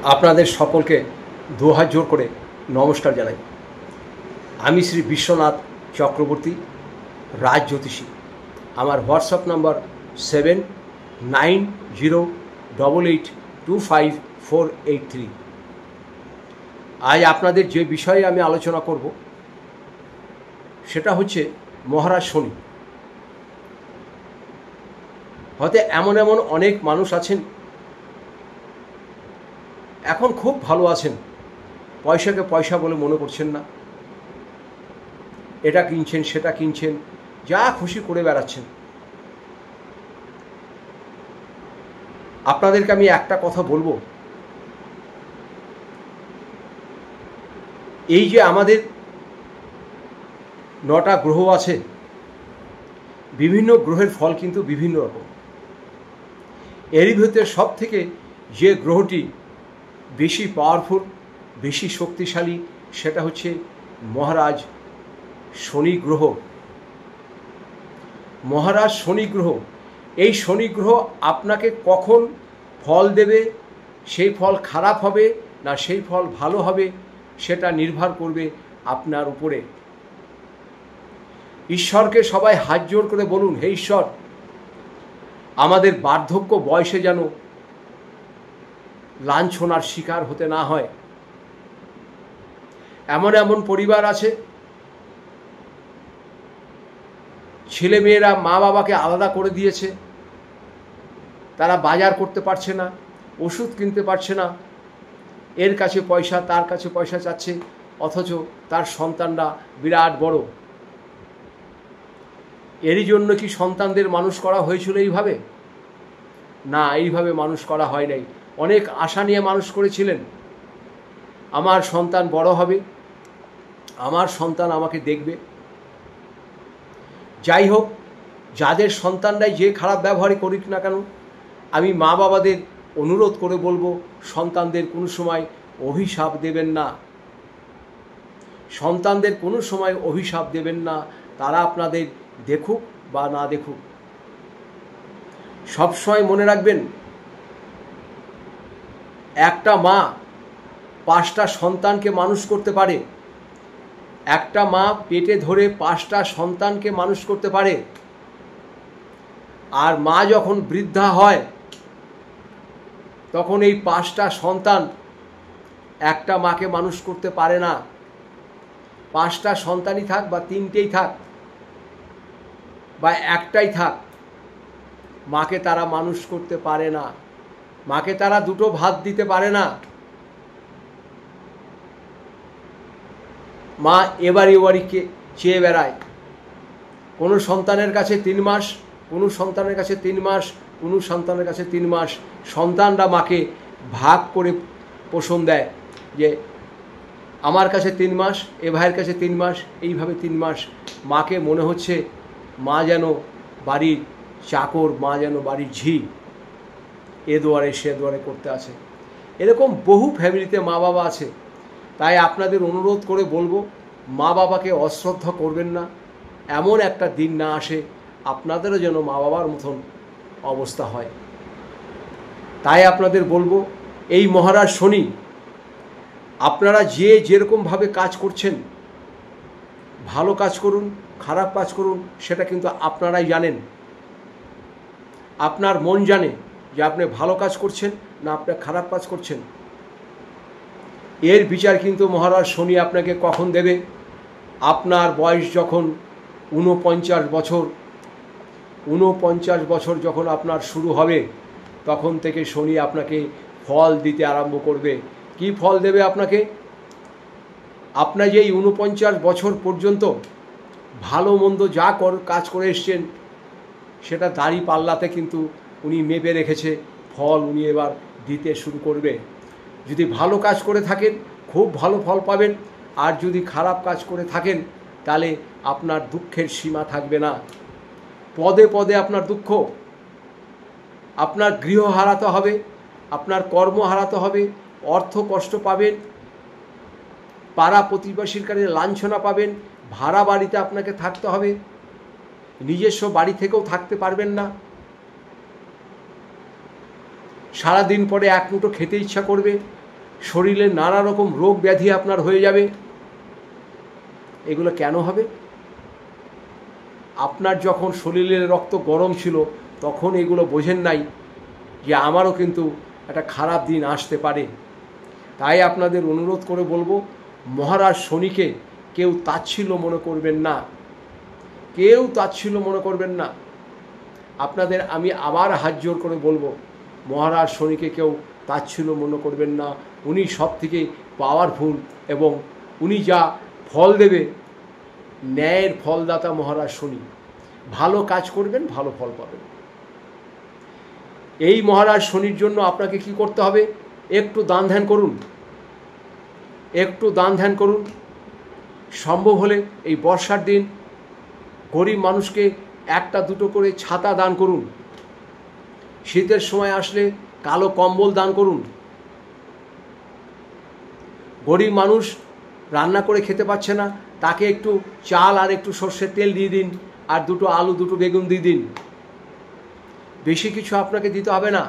আপনাদের সকলকে দুহাত জোর করে নমস্কার জানাই। আমি শ্রী বিশ্বনাথ চক্রবর্তী, রাজ জ্যোতিষী। আমার হোয়াটসঅ্যাপ নাম্বার 7908825483। আজ আপনাদের যে বিষয়ে আমি আলোচনা করব সেটা হচ্ছে মহারাজ শনি। হয়তো এমন অনেক মানুষ আছেন এখন খুব ভালো আছেন, পয়সাকে পয়সা বলে মনে করছেন না, এটা কিনছেন সেটা কিনছেন, যা খুশি করে বেড়াচ্ছেন। আপনাদেরকে আমি একটা কথা বলবো, এই যে আমাদের 9টা গ্রহ আছে, বিভিন্ন গ্রহের ফল কিন্তু বিভিন্ন রকম। এরই ভিতরে সব থেকে যে গ্রহটি বেশি পাওয়ারফুল, বেশি শক্তিশালী, সেটা হচ্ছে মহারাজ শনি গ্রহ। মহারাজ শনি গ্রহ, এই শনি গ্রহ আপনাকে কখন ফল দেবে, সেই ফল খারাপ হবে না সেই ফল ভালো হবে, সেটা নির্ভর করবে আপনার উপরে। ঈশ্বরকে সবাই হাত জোড় করে বলুন, হে ঈশ্বর, আমাদের বার্ধক্য বয়সে যেন লাঞ্ছনার শিকার হতে না হয়। এমন পরিবার আছে, ছেলেমেয়েরা মা বাবাকে আলাদা করে দিয়েছে, তারা বাজার করতে পারছে না, ওষুধ কিনতে পারছে না, এর কাছে পয়সা তার কাছে পয়সা চাচ্ছে, অথচ তার সন্তানরা বিরাট বড়। এরই জন্য কি সন্তানদের মানুষ করা হয়েছিল এইভাবে? না, এইভাবে মানুষ করা হয় নাই। অনেক আশা নিয়ে মানুষ করেছিলেন, আমার সন্তান বড় হবে, আমার সন্তান আমাকে দেখবে। যাই হোক, যাদের সন্তানরাই যে খারাপ ব্যবহারই করুক না কেন, আমি মা বাবাদের অনুরোধ করে বলবো, সন্তানদের কোনো সময় অভিশাপ দেবেন না। সন্তানদের কোনো সময় অভিশাপ দেবেন না, তারা আপনাদের দেখুক বা না দেখুক। সবসময় মনে রাখবেন, একটা মা 5টা সন্তানকে মানুষ করতে পারে। একটা মা পেটে ধরে 5টা সন্তানকে মানুষ করতে পারে। আর মা যখন বৃদ্ধা হয়, তখন এই 5টা সন্তান একটা মাকে মানুষ করতে পারে না। 5টা সন্তানই থাক বা 3টেই থাক বা একটাই থাক, মাকে তারা মানুষ করতে পারে না। মাকে তারা 2টো ভাত দিতে পারে না। মা এবারকে চেয়ে বেড়ায়। কোনো সন্তানের কাছে 3 মাস, কোনো সন্তানের কাছে 3 মাস, কোনো সন্তানের কাছে 3 মাস। সন্তানরা মাকে ভাগ করে পোষণ দেয়, যে আমার কাছে 3 মাস, এ ভাইয়ের কাছে 3 মাস, এইভাবে 3 মাস। মাকে মনে হচ্ছে মা যেন বাড়ির চাকর, মা যেন বাড়ির ঝি, এ দুয়ারে সে দুয়ারে করতে আছে। এরকম বহু ফ্যামিলিতে মা বাবা আছে। তাই আপনাদের অনুরোধ করে বলবো, মা বাবাকে অশ্রদ্ধা করবেন না। এমন একটা দিন না আসে আপনাদেরও যেন মা বাবার মতন অবস্থা হয়। তাই আপনাদের বলবো, এই মহারাজ শনি, আপনারা যে যেরকমভাবে কাজ করছেন, ভালো কাজ করুন খারাপ কাজ করুন, সেটা কিন্তু আপনারাই জানেন। আপনার মন জানে যে আপনি ভালো কাজ করছেন না আপনি খারাপ কাজ করছেন। এর বিচার কিন্তু মহারাজ শনি আপনাকে কখন দেবে? আপনার বয়স যখন 49 বছর, 49 বছর যখন আপনার শুরু হবে, তখন থেকে শনি আপনাকে ফল দিতে আরম্ভ করবে। কি ফল দেবে আপনাকে? আপনার যেই 49 বছর পর্যন্ত ভালো মন্দ যা কাজ করে এসছেন, সেটা দাড়ি পাল্লাতে কিন্তু উনি মেপে রেখেছে, ফল উনি এবার দিতে শুরু করবে। যদি ভালো কাজ করে থাকেন খুব ভালো ফল পাবেন, আর যদি খারাপ কাজ করে থাকেন তাহলে আপনার দুঃখের সীমা থাকবে না। পদে পদে আপনার দুঃখ, আপনার গৃহ হারাতে হবে, আপনার কর্ম হারাতে হবে, অর্থ কষ্ট পাবেন, পাড়া প্রতিবেশীর কাছে লাঞ্ছনা পাবেন, ভাড়া বাড়িতে আপনাকে থাকতে হবে, নিজস্ব বাড়ি থেকেও থাকতে পারবেন না। সারাদিন পরে এক মুঠো খেতে ইচ্ছা করবে, শরীরে নানা রকম রোগ ব্যাধি আপনার হয়ে যাবে। এগুলো কেন হবে? আপনার যখন শরীরের রক্ত গরম ছিল তখন এগুলো বোঝেন নাই যে আমারও কিন্তু একটা খারাপ দিন আসতে পারে। তাই আপনাদের অনুরোধ করে বলবো, মহারাজ শনিকে কেউ তাচ্ছিল্য মনে করবেন না, কেউ তাচ্ছিল্য মনে করবেন না। আপনাদের আমি আবার হাত জোর করে বলবো, মহারাজ শনিকে কেউ তাচ্ছিল্য মনে করবেন না। উনি সব থেকে পাওয়ারফুল এবং উনি যা ফল দেবে, ন্যায়ের ফলদাতা মহারাজ শনি। ভালো কাজ করবেন, ভালো ফল পাবেন। এই মহারাজ শনির জন্য আপনাকে কি করতে হবে? একটু দান ধ্যান করুন, একটু দান ধ্যান করুন। সম্ভব হলে এই বর্ষার দিন গরিব মানুষকে একটা দুটো করে ছাতা দান করুন। শীতের সময় আসলে কালো কম্বল দান করুন। গরিব মানুষ রান্না করে খেতে পাচ্ছে না, তাকে একটু চাল আর একটু সর্ষের তেল দিয়ে দিন, আর দুটো আলু দুটো বেগুন দিয়ে দিন। বেশি কিছু আপনাকে দিতে হবে না।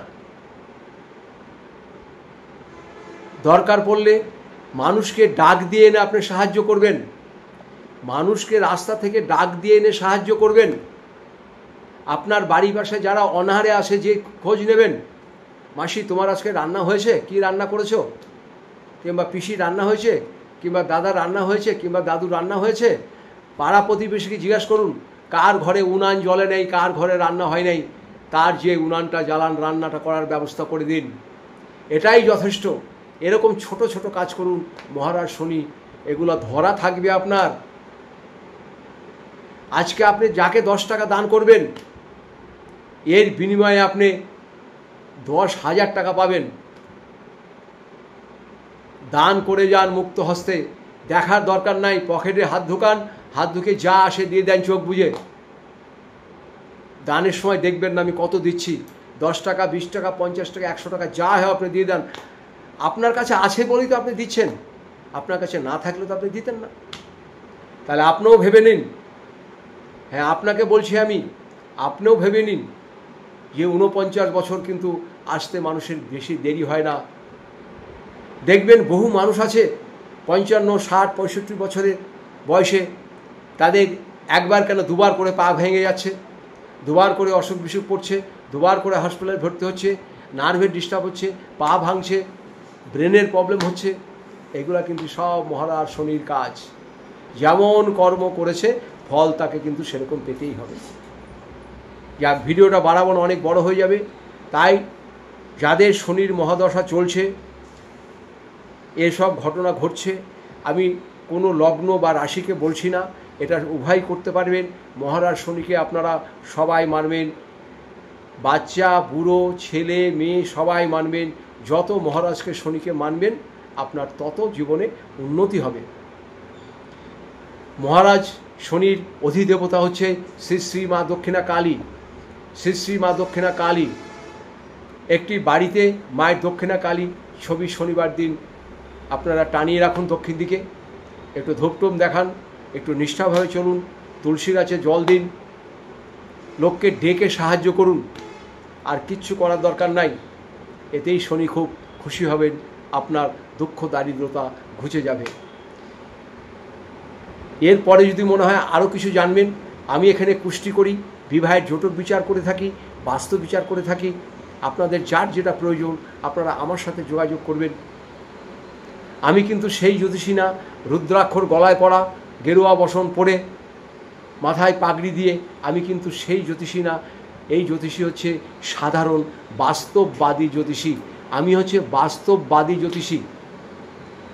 দরকার পড়লে মানুষকে ডাক দিয়ে এনে আপনি সাহায্য করবেন, মানুষকে রাস্তা থেকে ডাক দিয়ে এনে সাহায্য করবেন। আপনার বাড়ি পাশে যারা অনাহারে আসে, যে খোঁজ নেবেন, মাসি তোমার আজকে রান্না হয়েছে, কি রান্না করেছো? কিংবা পিসি রান্না হয়েছে, কিংবা দাদা রান্না হয়েছে, কিংবা দাদু রান্না হয়েছে। পাড়া প্রতিবেশীকে জিজ্ঞাসা করুন কার ঘরে উনান জ্বলে নেই, কার ঘরে রান্না হয় নাই, তার যে উনানটা জ্বালান, রান্নাটা করার ব্যবস্থা করে দিন। এটাই যথেষ্ট। এরকম ছোট ছোট কাজ করুন, মহারাজ শনি এগুলো ধরা থাকবে আপনার। আজকে আপনি যাকে 10 টাকা দান করবেন, এর বিনিময়ে আপনি 10,000 টাকা পাবেন। দান করে যান মুক্ত হস্তে, দেখার দরকার নাই। পকেটে হাত ঢুকান, হাত ঢুকে যা আসে দিয়ে দেন চোখ বুঝে। দানের সময় দেখবেন না আমি কত দিচ্ছি, 10 টাকা 20 টাকা 50 টাকা 100 টাকা যা হয় আপনি দিয়ে দেন। আপনার কাছে আছে বলেই তো আপনি দিচ্ছেন, আপনার কাছে না থাকলে তো আপনি দিতেন না। তাহলে আপনিও ভেবে নিন, হ্যাঁ আপনাকে বলছি আমি, আপনিও ভেবে নিন যে 49 বছর কিন্তু আসতে মানুষের বেশি দেরি হয় না। দেখবেন বহু মানুষ আছে 55, 60, 65 বছরের বয়সে, তাদের একবার কেন দুবার করে পা ভেঙে যাচ্ছে, দুবার করে অসুখ বিসুখ পড়ছে, দুবার করে হসপিটালে ভর্তি হচ্ছে, নার্ভের ডিস্টার্ব হচ্ছে, পা ভাঙছে, ব্রেনের প্রবলেম হচ্ছে। এগুলা কিন্তু সব মহারাজ শনির কাজ। যেমন কর্ম করেছে ফল তাকে কিন্তু সেরকম পেতেই হবে। যাক, ভিডিওটা বাড়াবো না, অনেক বড় হয়ে যাবে। তাই যাদের শনির মহাদশা চলছে, এসব ঘটনা ঘটছে, আমি কোনো লগ্ন বা রাশিকে বলছি না, এটা উভয় করতে পারবেন। মহারাজ শনিকে আপনারা সবাই মানবেন, বাচ্চা বুড়ো ছেলে মেয়ে সবাই মানবেন। যত মহারাজকে শনিকে মানবেন আপনার তত জীবনে উন্নতি হবে। মহারাজ শনির অধিদেবতা হচ্ছে শ্রী শ্রী মা দক্ষিণা কালী। শ্রী শ্রী মা দক্ষিণা কালী, একটি বাড়িতে মায়ের দক্ষিণা কালী ছবি শনিবার দিন আপনারা টানিয়ে রাখুন দক্ষিণ দিকে, একটু ধূপটুপ দেখান, একটু নিষ্ঠাভাবে চলুন, তুলসী গাছে জল দিন, লোককে ডেকে সাহায্য করুন। আর কিচ্ছু করার দরকার নাই। এতেই শনি খুব খুশি হবেন, আপনার দুঃখ দারিদ্রতা ঘুচে যাবে। এরপরে যদি মনে হয় আরও কিছু জানবেন, আমি এখানে কুষ্টি করি, বিবাহের জটক বিচার করে থাকি, বাস্তু বিচার করে থাকি। আপনাদের যার যেটা প্রয়োজন আপনারা আমার সাথে যোগাযোগ করবেন। আমি কিন্তু সেই জ্যোতিষী না, রুদ্রাক্ষর গলায় পরা, গেরুয়া বসন পরে, মাথায় পাগড়ি দিয়ে, আমি কিন্তু সেই জ্যোতিষী না। এই জ্যোতিষী হচ্ছে সাধারণ বাস্তববাদী জ্যোতিষী। আমি হচ্ছে বাস্তববাদী জ্যোতিষী।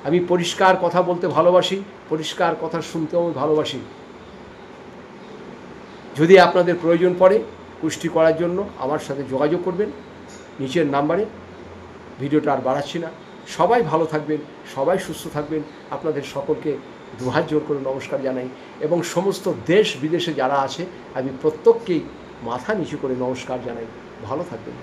আমি পরিষ্কার কথা বলতে ভালোবাসি, পরিষ্কার কথা শুনতেও আমি ভালোবাসি। যদি আপনাদের প্রয়োজন পড়ে কুষ্টি করার জন্য আমার সাথে যোগাযোগ করবেন নিচের নাম্বারে। ভিডিওটা আর বাড়াচ্ছি না। সবাই ভালো থাকবেন, সবাই সুস্থ থাকবেন। আপনাদের সকলকে দুহাত জোর করে নমস্কার জানাই এবং সমস্ত দেশ বিদেশে যারা আছে আমি প্রত্যেককেই মাথা নিচু করে নমস্কার জানাই। ভালো থাকবেন।